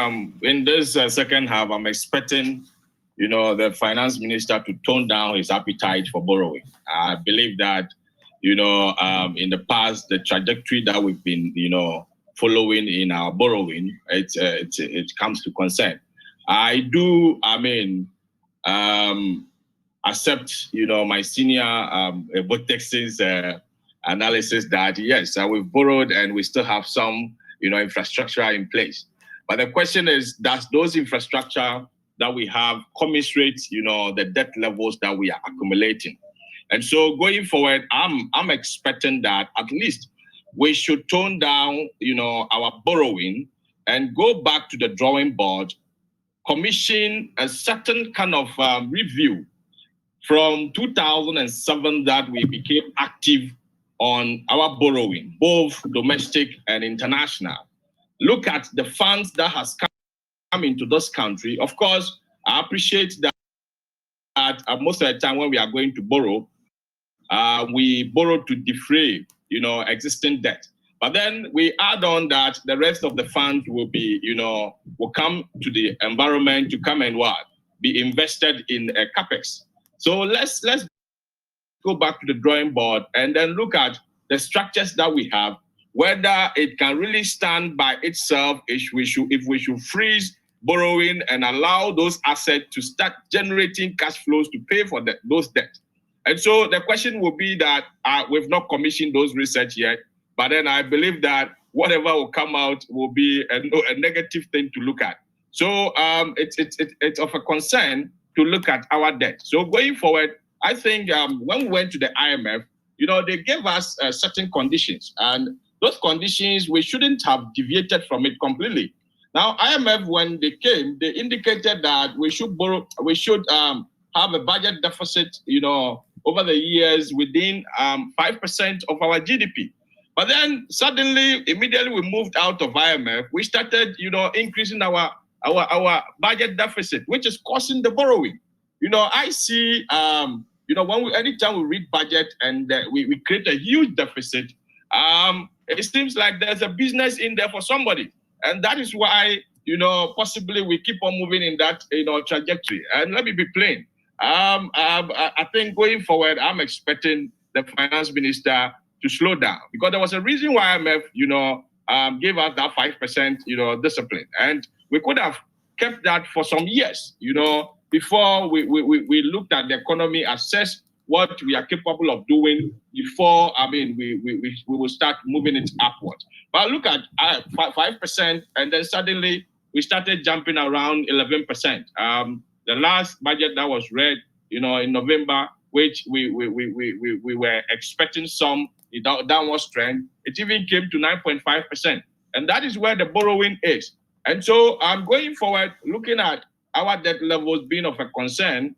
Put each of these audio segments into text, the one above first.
In this second half, I'm expecting, the finance minister to tone down his appetite for borrowing. I believe that, in the past, the trajectory that we've been, following in our borrowing, it comes to concern. I do, accept, my senior Botex's analysis that yes, we've borrowed and we still have some, infrastructure in place. But the question is, does those infrastructure that we have commensurate, the debt levels that we are accumulating? And so going forward, I'm expecting that at least we should tone down, our borrowing and go back to the drawing board, commission a certain kind of review from 2007 that we became active on our borrowing, both domestic and international. Look at the funds that has come into this country. Of course, I appreciate that most of the time when we are going to borrow, we borrow to defray, existing debt. But then we add on that the rest of the funds will be, will come to the environment to come and be invested in a capex. So let's go back to the drawing board and then look at the structures that we have, whether it can really stand by itself, if we should freeze borrowing and allow those assets to start generating cash flows to pay for those debts. And so the question will be that we've not commissioned those research yet, but then I believe that whatever will come out will be a negative thing to look at. So it's of a concern to look at our debt. So going forward, I think when we went to the IMF, they gave us certain conditions, and those conditions, we shouldn't have deviated from it completely. Now, IMF, when they came, they indicated that we should have a budget deficit, over the years within 5% of our GDP. But then suddenly, immediately we moved out of IMF, we started, increasing our budget deficit, which is causing the borrowing. I see, anytime we read budget and we create a huge deficit, it seems like there's a business in there for somebody. And that is why, possibly we keep on moving in that, trajectory. And let me be plain. I think going forward, I'm expecting the finance minister to slow down, because there was a reason why IMF, gave us that 5%, discipline. And we could have kept that for some years, before we looked at the economy, assessed what we are capable of doing before, we will start moving it upwards. But look at 5%, and then suddenly we started jumping around 11%. The last budget that was read, in November, which we were expecting some downward trend, it even came to 9.5%. And that is where the borrowing is. And so I'm going forward, looking at our debt levels being of a concern.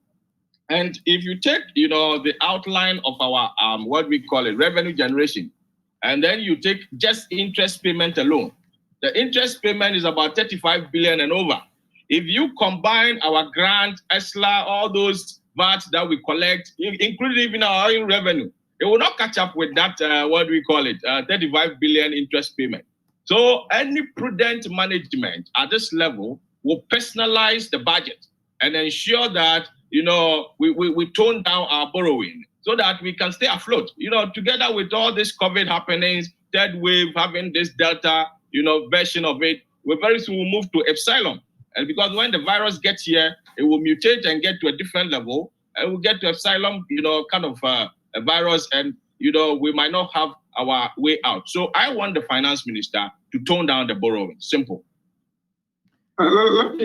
And if you take, the outline of our, what we call it, revenue generation, and then you take just interest payment alone, the interest payment is about 35 billion and over. If you combine our grant, ESLA, all those VATs that we collect, including even our own revenue, it will not catch up with that, 35 billion interest payment. So any prudent management at this level will personalize the budget and ensure that, we tone down our borrowing so that we can stay afloat. Together with all this COVID happenings, third wave, having this Delta, version of it, we very soon will move to Epsilon. And because when the virus gets here, it will mutate and get to a different level, and we'll get to Epsilon, kind of a virus, and, we might not have our way out. So I want the finance minister to tone down the borrowing. Simple. Let me